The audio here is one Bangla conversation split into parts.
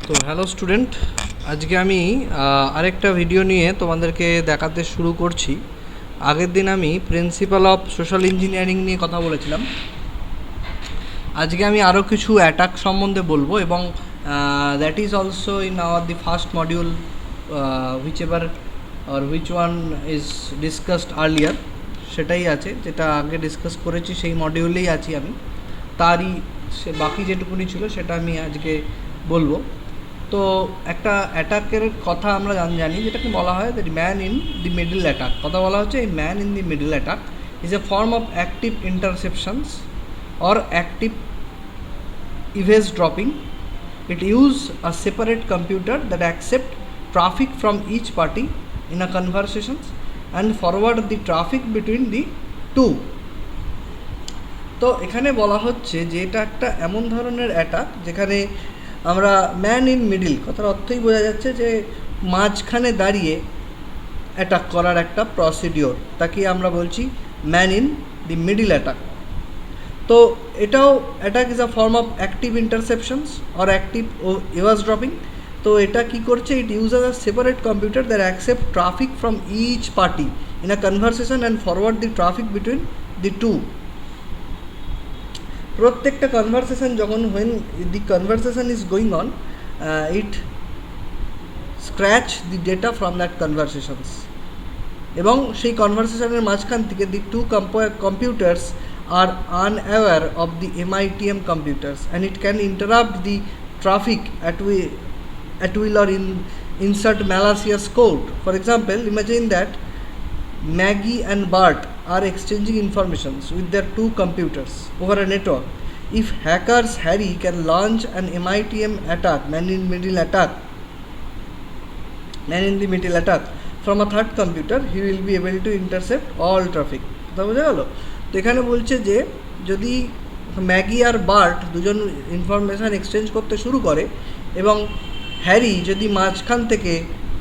তো হ্যালো স্টুডেন্ট, আজকে আমি আরেকটা ভিডিও নিয়ে তোমাদেরকে দেখাতে শুরু করছি। আগের দিন আমি প্রিন্সিপাল অফ সোশ্যাল ইঞ্জিনিয়ারিং নিয়ে কথা বলেছিলাম। আজকে আমি আরও কিছু অ্যাটাক সম্বন্ধে বলবো এবং that is also in our the first module which ever or which one is discussed earlier, সেটাই আছে যেটা আগে ডিসকাস করেছি সেই মডিউলেই আছি আমি। তারই সে বাকি যেটুকুনি ছিল সেটা আমি আজকে বলবো। তো একটা অ্যাটাকের কথা আমরা জানি, যেটাকে বলা হয় the man in the middle attack. কথা বলা হচ্ছে এই man in the middle attack is a form of active interceptions or active eavesdropping. It use a separate computer that accept traffic from each party in a conversations and forward the traffic between the two. তো এখানে বলা হচ্ছে যে এটা একটা এমন ধরনের অ্যাটাক যেখানে আমরা ম্যান ইন মিডিল কথার অর্থই বোঝা যাচ্ছে যে মাঝখানে দাঁড়িয়ে অ্যাটাক করার একটা প্রসিডিওর, তাকে আমরা বলছি man in the middle attack. তো এটাও attack is a form of active interceptions or active eavesdropping। তো এটা কি করছে, it uses a separate computer that accept traffic from each party in a conversation and forward the traffic between the two. প্রত্যেকটা কনভারসেশন যখন when the conversation is going on, it scratch the data from that conversations, এবং সেই কনভারসেশনের মাঝখান থেকে the two computers are unaware of the MITM computers and it can interrupt the traffic at will or insert malicious code. For example, imagine that Maggie and Bart are exchanging informations with their two computers over a network. If hackers Harry can launch an MITM attack, man in the middle attack from a third computer, he will be able to intercept all traffic. কথা বোঝা গেল? তো এখানে বলছে যে যদি ম্যাগি আর বার্ট দুজন ইনফরমেশান এক্সচেঞ্জ করতে শুরু করে এবং হ্যারি যদি মাঝখান থেকে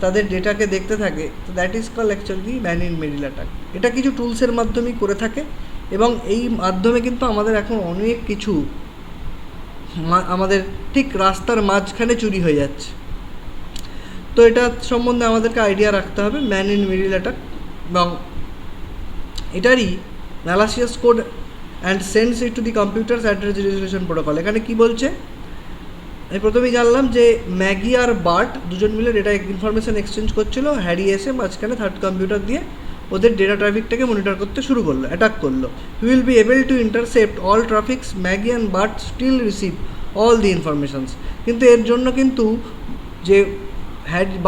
তাদের ডেটাকে দেখতে থাকে, তো that is call actually man in middle attack. এটা কিছু টুলসের মাধ্যমেই করে থাকে এবং এই মাধ্যমে কিন্তু আমাদের এখন অনেক কিছু আমাদের ঠিক রাস্তার মাঝখানে চুরি হয়ে যাচ্ছে। তো এটা সম্বন্ধে আমাদেরকে আইডিয়া রাখতে হবে ম্যান ইন মিডল অ্যাটাক, এবং এটারই malicious code and sends it to the computer's address resolution protocol। এখানে কি বলছে, আমি প্রথমেই জানলাম যে ম্যাগি আর বার্ট দুজন মিলে ডেটা ইনফরমেশান এক্সচেঞ্জ করছিল, হ্যারি এসে মাঝখানে থার্ড কম্পিউটার দিয়ে ওদের ডেটা ট্রাফিকটাকে মনিটর করতে শুরু করলো, অ্যাটাক করলো। He will be able to intercept all traffics, Maggie and Bart still receive all the informations. কিন্তু এর জন্য কিন্তু যে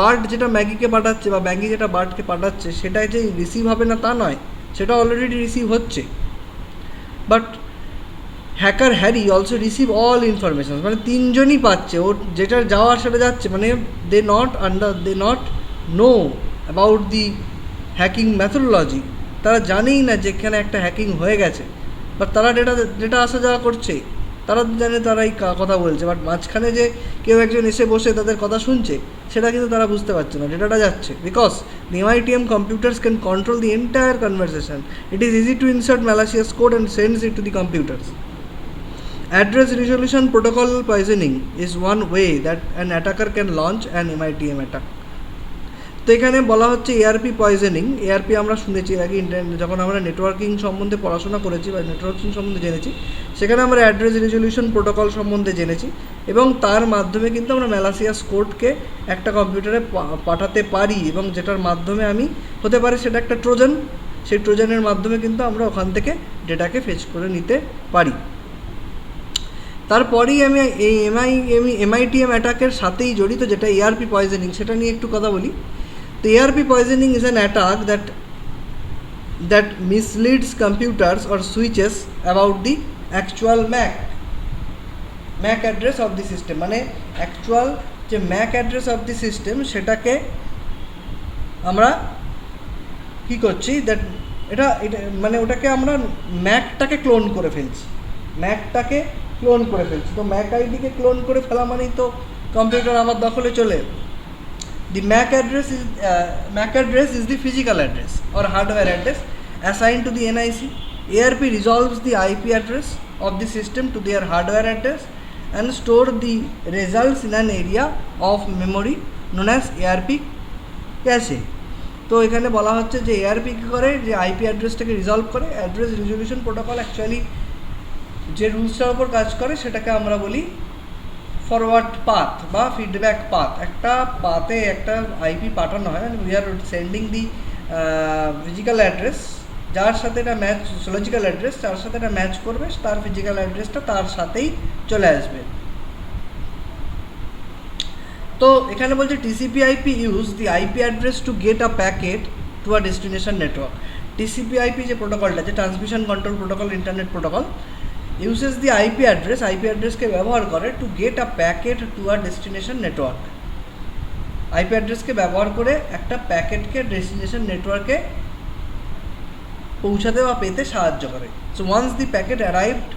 বার্ট যেটা ম্যাগিকে পাঠাচ্ছে বা ম্যাগি যেটা বার্টকে পাঠাচ্ছে সেটা যে রিসিভ হবে না তা নয়, সেটা অলরেডি রিসিভ হচ্ছে। But hacker Harry also receive all information, মানে তিনজনই পাচ্ছে, ওর যেটা যাওয়ার সেটা যাচ্ছে, মানে they not know about the hacking methodology. তারা জানেই না যেখানে একটা হ্যাকিং হয়ে গেছে, বাট তারা ডেটা আসা যাওয়া করছে, তারা জানে তারাই কথা বলছে, বাট মাঝখানে যে কেউ একজন এসে বসে তাদের কথা শুনছে সেটা কিন্তু তারা বুঝতে পারছে না, ডেটাটা যাচ্ছে। Because the MITM computers can control the entire conversation. It is easy to insert malicious code and sends it to the computers. Address resolution protocol poisoning is one way that an attacker can launch an MITM attack. তো এখানে বলা হচ্ছে এআরপি পয়জনিং। এআরপি আমরা শুনেছি আগে যখন আমরা নেটওয়ার্কিং সম্বন্ধে পড়াশোনা করেছি বা নেটওয়ার্কিং সম্বন্ধে জেনেছি, সেখানে আমরা অ্যাড্রেস রেজলিউশন প্রোটোকল সম্বন্ধে জেনেছি, এবং তার মাধ্যমে কিন্তু আমরা ম্যালাসিয়াস কোডকে একটা কম্পিউটারে পাঠাতে পারি, এবং যেটার মাধ্যমে আমি হতে পারে সেটা একটা ট্রোজান, সেই ট্রোজানের মাধ্যমে কিন্তু আমরা ওখান থেকে ডেটাকে ফেচ করে নিতে পারি। তারপরেই আমি এই MITM অ্যাটাকের সাথেই জড়িত যেটা এআরপি পয়জনিং, সেটা নিয়ে একটু কথা বলি। The ARP poisoning is an attack that misleads computers or switches about the actual MAC address of the system। মানে অ্যাকচুয়াল যে MAC address of the system সেটাকে আমরা কি করছি, দ্যাট এটা মানে ওটাকে আমরা ম্যাকটাকে ক্লোন করে ফেলছি, তো ম্যাক আইডিকে ক্লোন করে ফেলা মানেই তো কম্পিউটার আমার দখলে চলে। The MAC address is the physical address or hardware address assigned to the NIC. ARP resolves the IP address of the system to their hardware address and store the results in an area of memory known as ARP cache. তো এখানে বলা হচ্ছে যে এআরপি কী করে, যে আইপি অ্যাড্রেসটাকে রিজলভ করে। অ্যাড্রেস রিজলিউশন প্রোটোকল অ্যাকচুয়ালি যে রুলসটার উপর কাজ করে সেটাকে আমরা বলি ফরওয়ার্ড পাথ বা ফিডব্যাক পাথ। একটা পাথে একটা আইপি পাঠানো হয়, we are sending the physical address, যার সাথে এটা ম্যাচ, লজিক্যাল অ্যাড্রেস যার সাথে এটা ম্যাচ করবে তার ফিজিক্যাল অ্যাড্রেসটা তার সাথেই চলে আসবে। তো এখানে বলছে TCP IP use the IP address to get a packet to a destination network. TCP IP যে প্রোটোকলটা, যে transmission control protocol, internet protocol, uses the IP address, IP অ্যাড্রেসকে ব্যবহার করে to get a packet to a destination network. IP অ্যাড্রেসকে ব্যবহার করে একটা প্যাকেটকে ডেস্টিনেশন নেটওয়ার্কে পৌঁছাতে বা পেতে সাহায্য করে। So once the packet arrived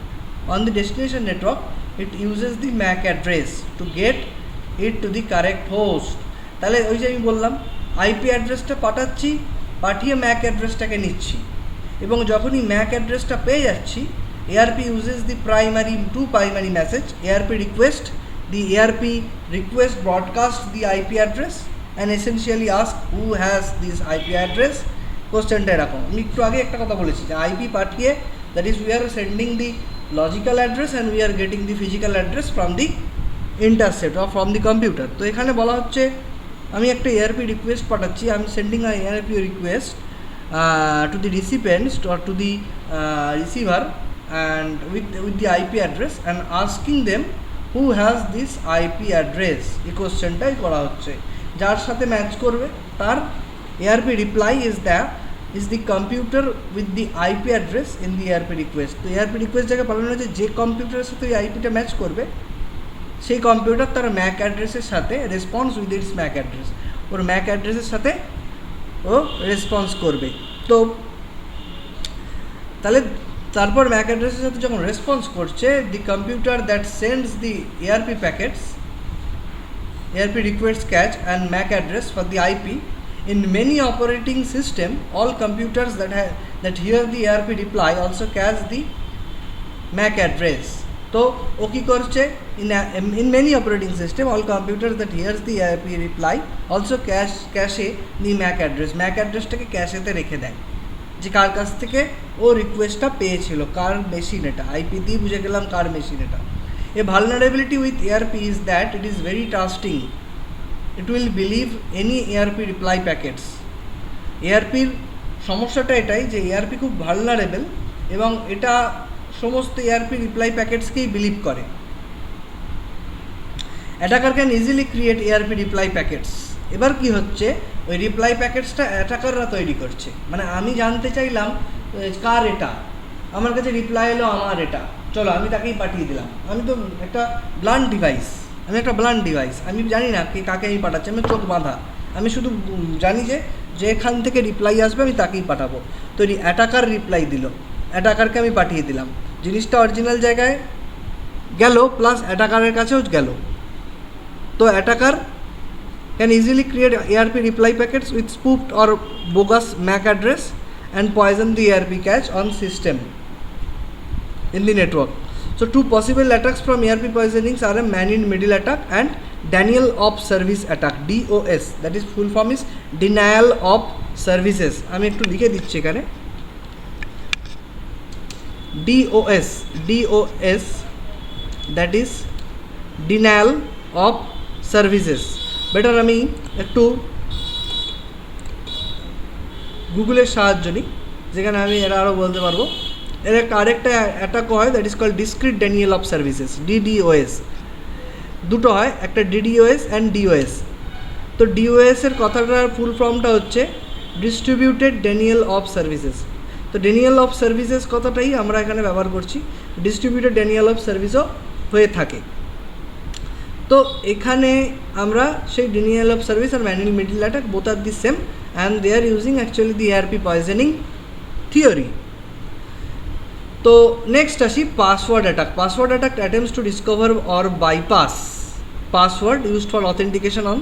on the destination network, it uses the MAC address to get it to the correct host. তাহলে ওই যে আমি বললাম আইপি অ্যাড্রেসটা পাঠাচ্ছি, পাঠিয়ে ম্যাক অ্যাড্রেসটাকে নিচ্ছি, এবং যখনই ম্যাক অ্যাড্রেসটা পেয়ে যাচ্ছি, ARP uses the two primary message, ARP request. The ARP request broadcast the IP address and essentially ask who has this IP address. কোশ্চেনটা এরকম, আমি একটু আগে একটা কথা বলেছি যে আইপি পাঠিয়ে, that is we are sending the logical address and we are getting the physical address from the intercept or from the computer. তো এখানে বলা হচ্ছে আমি একটা ARP রিকোয়েস্ট পাঠাচ্ছি, I am sending a ARP request to the রিসিপিয়েন্টস or to the receiver and with the IP address and asking them who has this IP address. এই কোশ্চেনটাই করা হচ্ছে, যার সাথে ম্যাচ করবে তার ARP reply is the computer with the IP address in the ARP request. তো ARP request জায়গায় বলানো হচ্ছে যে কম্পিউটারের সাথে ওই আইপিটা ম্যাচ করবে সেই কম্পিউটার তার ম্যাক অ্যাড্রেসের সাথে response with its MAC address, ওর ম্যাক অ্যাড্রেসের সাথে ও রেসপন্স করবে। তো তাহলে তারপর ম্যাক অ্যাড্রেসের সাথে যখন রেসপন্স করছে, the computer that sends the ARP packets, ARP request catch and MAC address for the IP. In many operating system all computers that hear the ARP reply also catch the MAC address. তো ও কী করছে, in many operating system all computers that hears the ARP reply also cache the MAC address. MAC অ্যাড্রেসটাকে ক্যাশেতে রেখে দেয়, যে কার কাছ থেকে ও রিকোয়েস্টটা পেয়েছিল, কার মেশিন এটা, আইপি দিয়ে বুঝে গেলাম কার মেশিন এটা। A vulnerability with ARP is that it is very trusting, it will believe any ARP reply packets. ARPর সমস্যাটা এটাই যে ARP খুব ভালনারেবল এবং এটা সমস্ত ARP রিপ্লাই প্যাকেটসকেই বিলিভ করে। Attacker can easily create ARP reply packets. এবার কি হচ্ছে, ওই রিপ্লাই প্যাকেটসটা অ্যাটাকাররা তৈরি করছে। মানে আমি জানতে চাইলাম কার এটা, আমার কাছে রিপ্লাই এলো আমার এটা, চলো আমি তাকেই পাঠিয়ে দিলাম। আমি তো একটা ব্লান্ট ডিভাইস, আমি জানি না কাকে আমি পাঠাচ্ছি, আমি চোখ বাঁধা, আমি শুধু জানি যে যেখান থেকে রিপ্লাই আসবে আমি তাকেই পাঠাবো। তো অ্যাটাকার রিপ্লাই দিল, অ্যাটাকারকে আমি পাঠিয়ে দিলাম, জিনিসটা অরিজিনাল জায়গায় গেল প্লাস অ্যাটাকারের কাছেও গেল। তো attacker can easily create ARP reply packets with spoofed or bogus MAC address and poison the ARP cache on system in the network. So two possible attacks from ARP poisonings are a man-in-middle attack and denial of service attack, DOS, that is full form is denial of services. আমি একটু লিখে দিচ্ছি এখানে, DOS that is denial of services. Better আমি একটু গুগলের সাহায্য নিই, যেখানে আমি এরা আরও বলতে পারবো। এর একটা আরেকটা অ্যাটাকও হয়, that is called discrete denial of services, DDoS। দুটো হয়, একটা DDoS অ্যান্ড DOS। তো DOS-এর কথাটার ফুল ফর্মটা হচ্ছে ডিস্ট্রিবিউটেড ড্যানিয়েল অফ সার্ভিসেস। তো ড্যানিয়েল অফ সার্ভিসেস কথাটাই আমরা এখানে ব্যবহার করছি, ডিস্ট্রিবিউটেড ড্যানিয়েল অফ সার্ভিসও হয়ে থাকে। তো এখানে আমরা সেই ডিনিয়াল অফ সার্ভিস আর manual middle attack both are the same and they are using actually the ARP poisoning theory. তো নেক্সট আসি password attack. Password attack attempts to discover or bypass password used for authentication on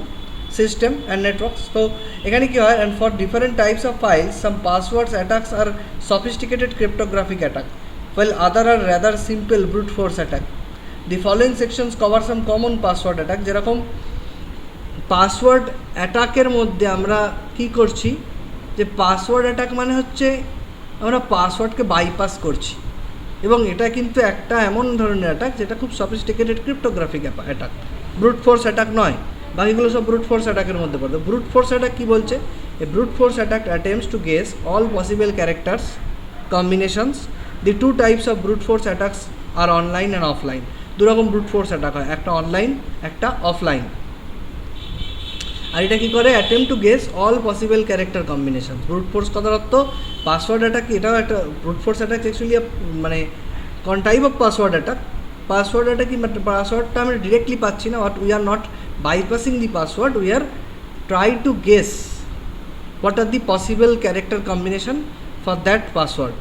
system and networks. তো এখানে কী হয়, and for different types of files some passwords attacks are sophisticated cryptographic attack while other are rather simple brute force attack. The following sections cover some common password attack. যেরকম পাসওয়ার্ড অ্যাটাকের মধ্যে আমরা কি করছি, যে পাসওয়ার্ড অ্যাটাক মানে হচ্ছে আমরা পাসওয়ার্ডকে বাইপাস করছি, এবং এটা কিন্তু একটা এমন ধরনের অ্যাটাক যেটা খুব sophisticated cryptographic attack, brute force attack নয়। বাকিগুলো সব ব্রুট ফোর্স অ্যাটাকের মধ্যে পড়ে। ব্রুট ফোর্স অ্যাটাক কী বলছে, a brute force attack attempts to guess all possible characters combinations. The two types of brute force attacks are online and offline. দুরকম ব্রুট ফোর্স অ্যাটাক হয়, একটা অনলাইন একটা অফলাইন। আর এটা কী করে, attempt to guess all possible character combination. Brute force কথার অর্থ পাসওয়ার্ড অ্যাটাক, এটাও একটা ব্রুট ফোর্স অ্যাটাক অ্যাকচুয়ালি মানে কোন type of password attack. Password attack কি, পাসওয়ার্ডটা আমরা ডিরেক্টলি পাচ্ছি না, but we are not bypassing the password, we are try to guess what are the possible character combination for that password.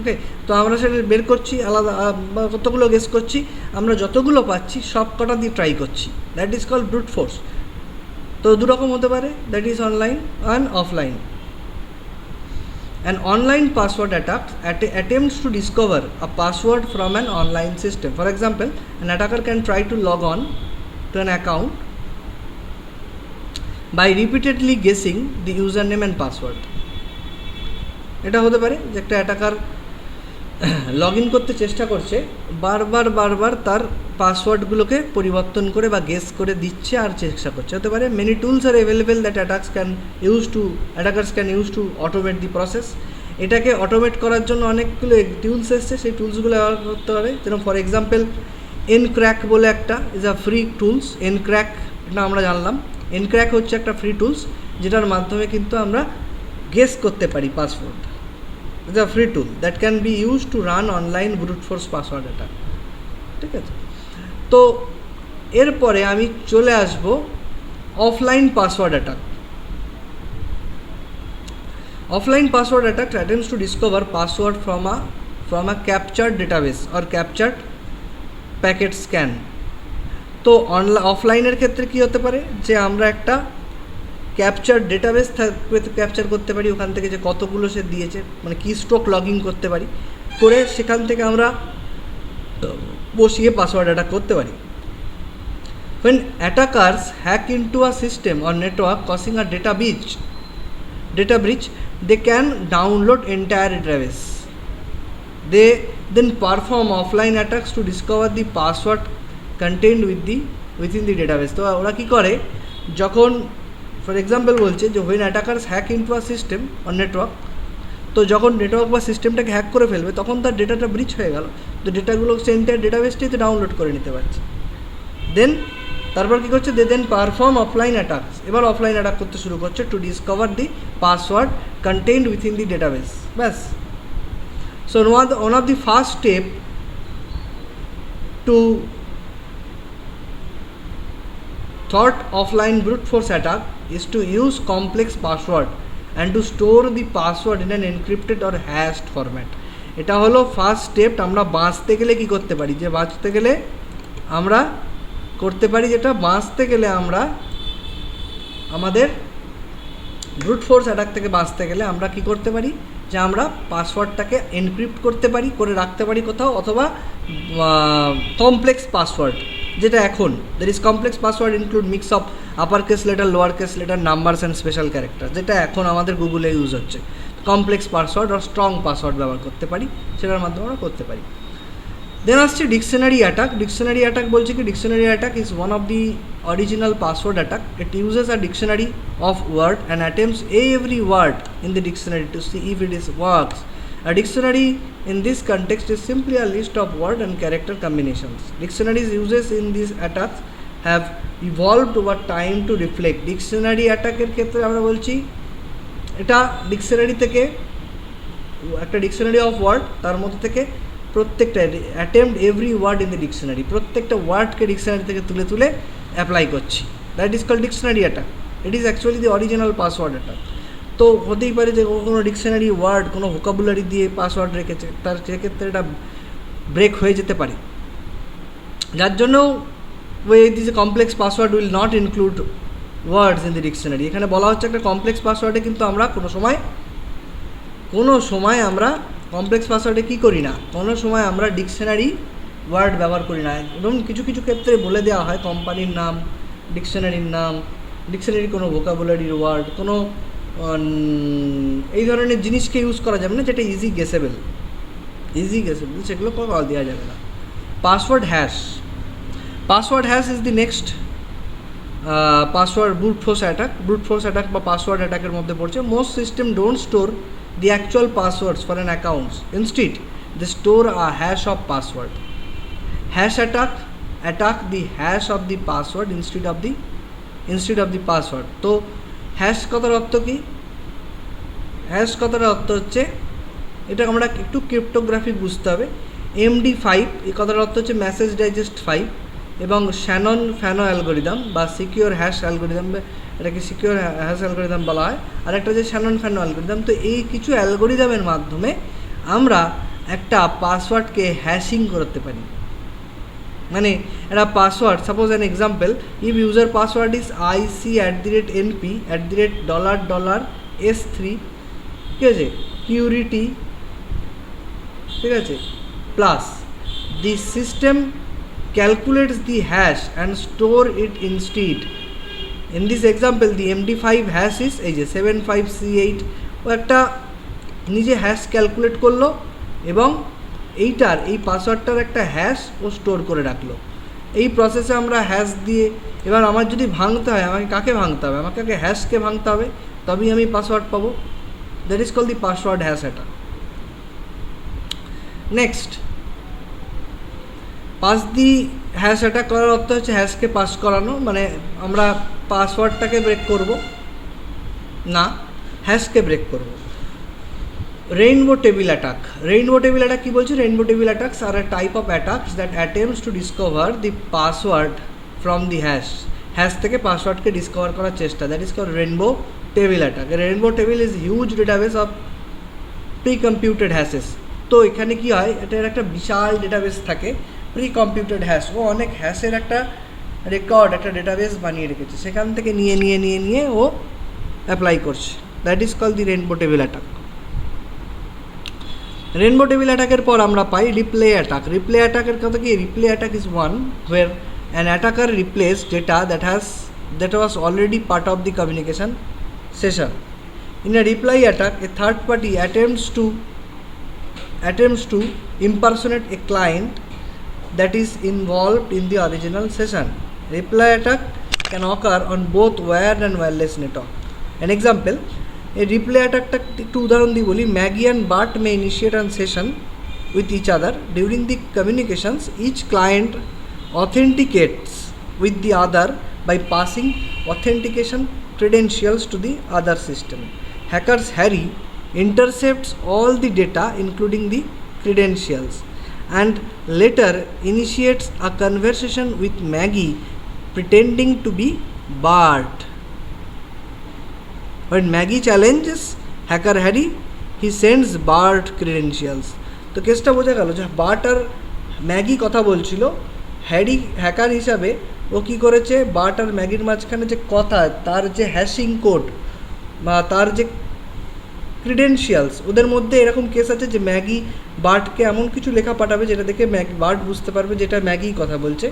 ওকে, তো আমরা সেটা বের করছি, আলাদা কতগুলো গেস করছি, আমরা যতগুলো পাচ্ছি সব কটা দিয়ে ট্রাই করছি, that is called brute force. তো দুরকম হতে পারে, that is online and offline. An online password attack attempts to discover a password from an online system. For example, an attacker can try to log on to an account by repeatedly guessing the username and password. এটা হতে পারে যে একটা অ্যাটাকার লগ ইন করতে চেষ্টা করছে, বারবার তার পাসওয়ার্ডগুলোকে পরিবর্তন করে বা গেস করে দিচ্ছে আর চেষ্টা করছে। হতে পারে many tools are available that attackers can use to automate the process. এটাকে অটোমেট করার জন্য অনেকগুলো টুলস এসছে, সেই টুলসগুলো ব্যবহার করতে পারে। যেরকম ফর এক্সাম্পল এনক্র্যাক বলে একটা ইজ আ ফ্রি টুলস। এনক্র্যাক এটা আমরা জানলাম, এনক্র্যাক হচ্ছে একটা ফ্রি টুলস যেটার মাধ্যমে কিন্তু আমরা গেস করতে পারি password. Is a free tool that can be use to run online brute force password attack. ঠিক আছে, তো এরপরে আমি চলে আসব offline password attack. Offline password attack attempts to discover password from a captured database or captured packet scan. তো অফলাইনের ক্ষেত্রে কী হতে পারে, যে আমরা একটা ক্যাপচার ডেটাবেস ক্যাপচার করতে পারি, ওখান থেকে যে কতগুলো সে দিয়েছে মানে কি স্ট্রোক লগ ইন করতে পারি, করে সেখান থেকে আমরা বসিয়ে পাসওয়ার্ড অ্যাটাক করতে পারি। When attackers hack into a system or network causing a data breach, they can download entire database. They then perform offline attacks to discover the password contained within the database. তো ওরা কী করে, যখন ফর এক্সাম্পল বলছে যে when attackers hack into a system or network, তো যখন নেটওয়ার্ক বা সিস্টেমটাকে হ্যাক করে ফেলবে তখন তার ডেটাটা ব্রিচ হয়ে গেল, তো ডেটাগুলো সেন্টার ডেটাবেসটাই তো ডাউনলোড করে নিতে পারছে। দেন তারপর কী করছে, দেন পারফর্ম অফলাইন অ্যাটাকস। এবার অফলাইন অ্যাটাক করতে শুরু করছে to discover the password contained within the database. ব্যাস। So one of the first step to thought offline brute force attack is to use complex password and to store the password in an encrypted or hashed format. এটা হলো ফার্স্ট স্টেপ। আমরা বাঁচতে গেলে কি করতে পারি, যে বাঁচতে গেলে আমরা করতে পারি, যেটা বাঁচতে গেলে আমরা আমাদের ব্রুট ফোর্স অ্যাটাক থেকে বাঁচতে গেলে আমরা কি করতে পারি, যে আমরা পাসওয়ার্ডটাকে এনক্রিপ্ট করতে পারি, করে রাখতে পারি কোথাও, অথবা কমপ্লেক্স পাসওয়ার্ড, যেটা এখন there is complex password include mix of upper case letter, lower case letter, numbers and special character, যেটা এখন আমাদের গুগলে ইউজ হচ্ছে। কমপ্লেক্স পাসওয়ার্ড আর স্ট্রং পাসওয়ার্ড ব্যবহার করতে পারি, সেটার মাধ্যমে আমরা করতে পারি। দেন আসছে ডিকশনারি অ্যাটাক। ডিকশনারি অ্যাটাক বলছে কি, dictionary attack is one of the original password attack. It uses a dictionary of word and attempts every word in the dictionary to see if it is works. A dictionary in this context is simply a list of word and character combinations. Dictionaries uses in these attacks have evolved over time to reflect. Dictionary attack এর ক্ষেত্রে আমরা বলছি এটা ডিকশনারি থেকে একটা ডিকশনারি অফ ওয়ার্ড, তার মধ্যে থেকে প্রত্যেকটা attempt every word in the dictionary, প্রত্যেকটা ওয়ার্ডকে ডিকশনারি থেকে তুলে তুলে অ্যাপ্লাই করছি, that is called dictionary attack. It is actually the original password attack. তো হতেই পারে যে কোনো ডিকশনারি ওয়ার্ড কোনো ভোকাবুলারি দিয়ে পাসওয়ার্ড রেখেছে, তার সেক্ষেত্রে এটা ব্রেক হয়ে যেতে পারে, যার জন্য this complex password will not include words in the dictionary. এখানে বলা হচ্ছে একটা কমপ্লেক্স পাসওয়ার্ডে কিন্তু আমরা কোনো সময় আমরা কমপ্লেক্স পাসওয়ার্ডে কী করি না, কোনো সময় আমরা ডিকশনারি ওয়ার্ড ব্যবহার করি না, এবং কিছু কিছু ক্ষেত্রে বলে দেওয়া হয় কোম্পানির নাম, ডিকশনারির নাম, ডিকশনারির কোনো ভোকাবুলারির ওয়ার্ড, কোনো এই ধরনের জিনিসকে ইউজ করা যাবে না যেটা ইজি গেসেবল, সেগুলো কল দেওয়া যাবে না। Password hash is the next password brute force attack বা পাসওয়ার্ড অ্যাটাকের মধ্যে পড়ছে। Most system don't store the actual passwords for an accounts, instead they store a hash of password. Hash attack the hash of the password instead of the password. তো হ্যাশ কথার অর্থ কী? হ্যাশ কথার অর্থ হচ্ছে, এটা আমরা একটু ক্রিপ্টোগ্রাফি বুঝতে হবে। MD5 এই কথার অর্থ হচ্ছে মেসেজ ডাইজেস্ট 5, এবং শ্যানন ফ্যানো অ্যালগোরিদম বা সিকিওর হ্যাশ অ্যালগোরিদম, এটাকে সিকিওর হ্যাশ অ্যালগোরিদম বলা হয়, আর একটা হচ্ছে শ্যানন ফ্যানো অ্যালগোরিদম। তো এই কিছু অ্যালগোরিদমের মাধ্যমে আমরা একটা পাসওয়ার্ডকে হ্যাশিং করতে পারি। মানে একটা password, suppose an example, if user password is IC@NP@$$S3, ঠিক আছে, QRT, ঠিক আছে, plus the system calculates the hash and store it instead. In this example the MD5 hash is এই যে 75C8, ও একটা নিজে হ্যাশ ক্যালকুলেট করলো এবং এইটার এই পাসওয়ার্ডটার একটা হ্যাশ ও স্টোর করে রাখলো। এই প্রসেসে আমরা হ্যাশ দিয়ে, এবার আমার যদি ভাঙতে হয়, আমাকে কাকে ভাঙতে হবে? আমাকে আগে হ্যাশকে ভাঙতে হবে, তবেই আমি পাসওয়ার্ড পাবো। That is call the password hash attack. Next, pass the hash attack করার অর্থ হচ্ছে হ্যাশকে পাস করানো, মানে আমরা পাসওয়ার্ডটাকে ব্রেক করব না, হ্যাশকে ব্রেক করব। রেইনবো টেবিল অ্যাটাক কী বলছে? Rainbow table attacks are a type of attacks that attempts to discover the password from the hash থেকে পাসওয়ার্ডকে ডিসকভার করার চেষ্টা, that is called rainbow table attack. Rainbow table is huge database of precomputed hashes. তো এখানে কী হয়, এটার একটা বিশাল ডেটাবেস থাকে, প্রি কম্পিউটেড হ্যাশ। ও অনেক হ্যাশের একটা রেকর্ড, একটা ডেটাবেস বানিয়ে রেখেছে, সেখান থেকে নিয়ে ও অ্যাপ্লাই করছে, that is call the rainbow table attack. Rainbow table অ্যাটাকের পর আমরা পাই রিপ্লে অ্যাটাক। রিপ্লে অ্যাটাকের কথা কি? Replay attack is one way an attacker replays data that was already part of the communication session. In a reply attack, a third party attempts to impersonate a client that is involved in the original session. Reply attack can occur on both wired and wireless network. An example, a replay attack একটু উদাহরণ দিয়ে বলি, Maggi and Bart may initiate a session with each other. During the communications, each client authenticates with the other by passing authentication credentials to the other system. Hackers Harry intercepts all the data including the credentials and later initiates a conversation with Maggie pretending to be Bart. When Maggie challenges hacker Harry, he sends Bart credentials. তো কেসটা বোঝা গেল যে বার্ট আর ম্যাগি কথা বলছিল, হ্যারি হ্যাকার হিসাবে ও কী করেছে, বার্ট আর ম্যাগির মাঝখানে যে কথা, তার যে হ্যাশিং কোড বা তার যে ক্রিডেন্সিয়ালস, ওদের মধ্যে এরকম কেস আছে যে ম্যাগি বার্টকে এমন কিছু লেখা পাঠাবে যেটা দেখে বার্ট বুঝতে পারবে যেটা ম্যাগি কথা বলছে,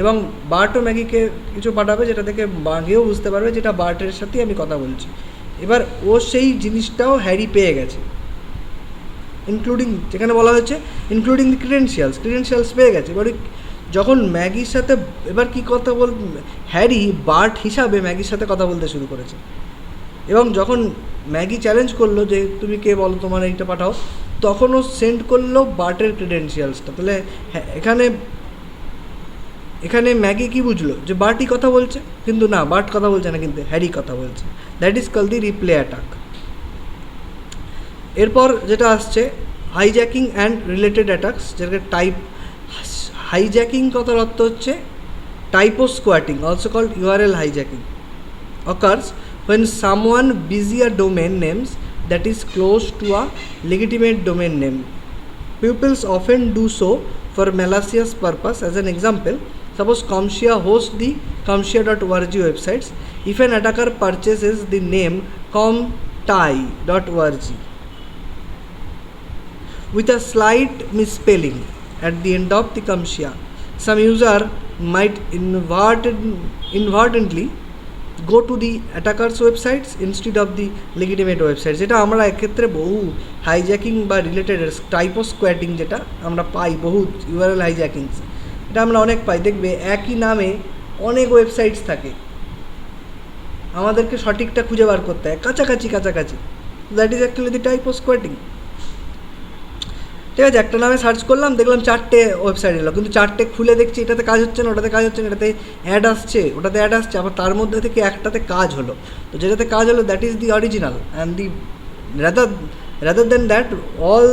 এবং বার্টও ম্যাগিকে কিছু পাঠাবে যেটা দেখে ম্যাগিও বুঝতে পারবে যেটা বার্টের সাথেই আমি কথা বলছি। এবার ও সেই জিনিসটাও হ্যারি পেয়ে গেছে, ইনক্লুডিং, যেখানে বলা হচ্ছে ইনক্লুডিং দি ক্রিডেন্সিয়ালস পেয়ে গেছে। এবার যখন ম্যাগির সাথে এবার কী কথা হ্যারি বার্ট হিসাবে ম্যাগির সাথে কথা বলতে শুরু করেছে, এবং যখন ম্যাগি চ্যালেঞ্জ করলো যে তুমি কে বলো, তোমার এইটা পাঠাও, তখন ও সেন্ড করলো বার্টের ক্রিডেন্সিয়ালসটা। তাহলে এখানে ম্যাগি কি বুঝলো যে বার্টই কথা বলছে, কিন্তু না, বার্ট কথা বলছে না, কিন্তু হ্যারি কথা বলছে। That is call the replay attack. এরপর যেটা আসছে হাইজ্যাকিং অ্যান্ড রিলেটেড অ্যাটাকস, যেটাকে হাইজ্যাকিং কথার অর্থ হচ্ছে typosquatting, also called URL hijacking, occurs when someone busy a domain names that is close to a legitimate domain name. Pupils often do so for malicious purpose. As an example, suppose CommShare hosts the CommShare.org websites. If an attacker purchases the name comtai.org with a slight misspelling, at the end of the CAMSIA. Some user might inadvertently go to the attackers websites instead of the legitimate websites, যেটা আমরা এক্ষেত্রে বহু হাইজ্যাকিং বা রিলেটেড টাইপো স্কোয়াটিং যেটা আমরা পাই, বহু ইউআরএল হাইজ্যাকিংস, এটা আমরা অনেক পাই। দেখবে একই নামে অনেক ওয়েবসাইটস থাকে, আমাদেরকে সঠিকটা খুঁজে বার করতে হয়, কাছাকাছি that is actually the typo squatting. ঠিক আছে, একটা নামে সার্চ করলাম, দেখলাম 4টে ওয়েবসাইট এলো, কিন্তু 4টে খুলে দেখছি এটাতে কাজ হচ্ছে না, ওটাতে কাজ হচ্ছে না, এটাতে অ্যাড আসছে, ওটাতে অ্যাড আসছে, আবার তার মধ্যে থেকে একটাতে কাজ হলো। তো যেটাতে কাজ হলো that is the original, and the rather than that all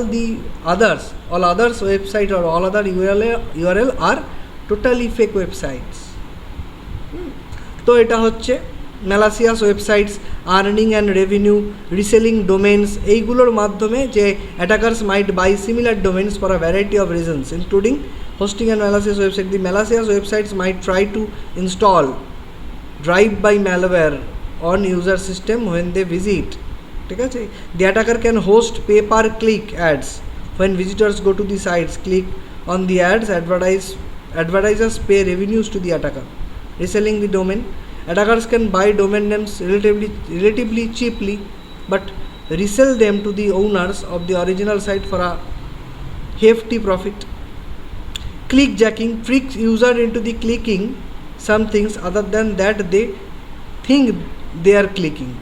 others website or all other URL are totally fake websites. তো এটা হচ্ছে malicious websites, earning and revenue, reselling domains, এইগুলোর মাধ্যমে যে attackers might buy similar domains for a variety of reasons including hosting and malicious website. The malicious websites might try to install drive-by malware on user system when they visit. ঠিক আছে, the attacker can host pay-per-click ads when visitors go to the sites, click on the ads, advertisers pay revenues to the attacker. Reselling the domain, attackers can buy domain names relatively cheaply but resell them to the owners of the original site for a hefty profit. Clickjacking tricks user into the clicking some things other than that they think they are clicking.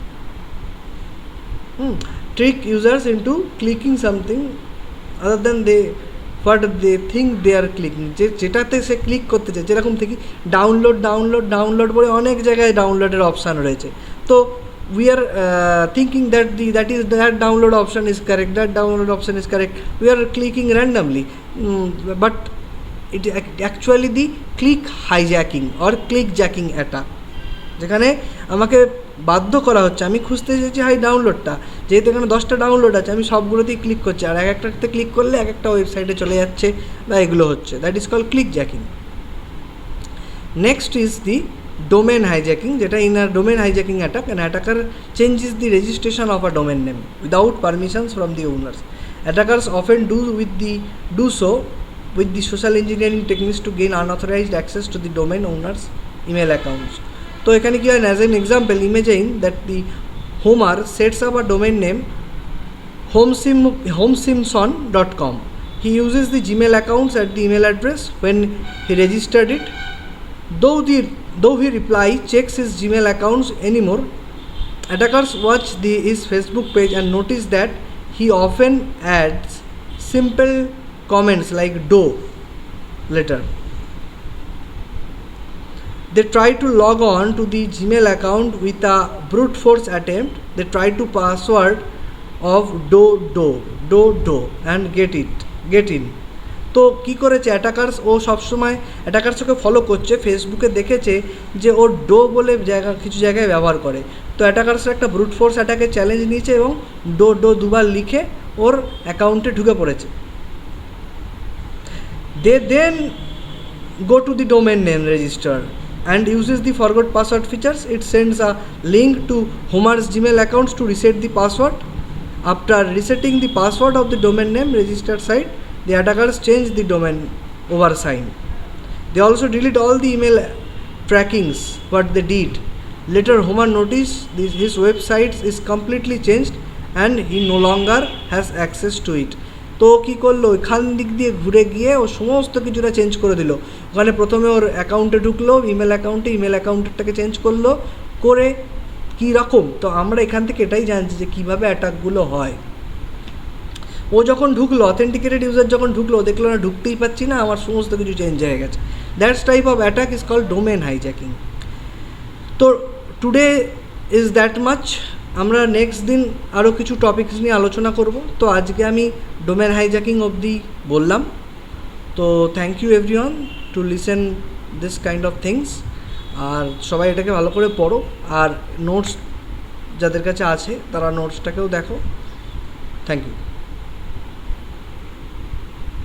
Trick users into clicking something other than what they think they are clicking. যেটাতে সে ক্লিক করতে চায়, যেরকম থেকে ডাউনলোড বলে অনেক জায়গায় ডাউনলোডের অপশান রয়েছে, তো we are thinking that that download option is correct, we are clicking randomly, but it actually the click hijacking or clickjacking attack, যেখানে আমাকে বাধ্য করা হচ্ছে, আমি খুঁজতে চাইছি ডাউনলোডটা, যেহেতু এখানে 10টা ডাউনলোড আছে, আমি সবগুলোতেই ক্লিক করছি, আর একটাতে ক্লিক করলে একটা ওয়েবসাইটে চলে যাচ্ছে বা এগুলো হচ্ছে, that is called clickjacking. Next is the domain hijacking, যেটা in a domain hijacking attack an attacker changes the registration of a domain name without permissions from the owners. Attackers often do so with the social engineering techniques to gain unauthorized access to the domain owners email accounts. তো এখানে কি হয়, as an example, imagine that the Homer sets up a domain name homesimson.com. He uses the Gmail accounts at the email address when he registered it. Though he reply checks his Gmail accounts anymore, attackers watch his Facebook page and notice that he often adds simple comments like "do" later. They try to log on to the Gmail account with a brute force attempt. They try to password of do and get in. তো কী করেছে অ্যাটাকার্স, ও সবসময় অ্যাটাকার্স ওকে ফলো করছে, ফেসবুকে দেখেছে যে ও বলে কিছু জায়গায় ব্যবহার করে, তো অ্যাটাকার্সরা একটা ব্রুট ফোর্স অ্যাটাকে চ্যালেঞ্জ নিয়েছে এবং দুবার লিখে ওর অ্যাকাউন্টে ঢুকে পড়েছে। They then go to the domain name register and uses the forgot password features. It sends a link to Homer's Gmail accounts to reset the password. After resetting the password of the domain name registered site, the attackers change the domain over sign. They also delete all the email trackings what they did. Later Homer noticed his website is completely changed and he no longer has access to it. তো কী করলো, এখান দিক দিয়ে ঘুরে গিয়ে ও সমস্ত কিছুটা চেঞ্জ করে দিল। ওখানে প্রথমে ওর অ্যাকাউন্টে ঢুকলো, ইমেল অ্যাকাউন্টটাকে চেঞ্জ করলো, করে কী রকম, তো আমরা এখান থেকে এটাই জানছি যে কীভাবে অ্যাটাকগুলো হয়। ও যখন ঢুকলো, অথেন্টিকেটেড ইউজার যখন ঢুকলো, দেখলো না ঢুকতেই পারছি না, আমার সমস্ত কিছু চেঞ্জ হয়ে গেছে। That's type of attack is called domain hijacking. তো টুডে ইজ দ্যাট মাচ। আমরা নেক্সট দিন আরও কিছু টপিকস নিয়ে আলোচনা করব। তো আজকে আমি ডোমেন হাইজ্যাকিং অবধি বললাম। তো thank you everyone to listen this kind of things. আর সবাই এটাকে ভালো করে পড়ো, আর নোটস যাদের কাছে আছে তারা নোটসটাকেও দেখো। Thank you.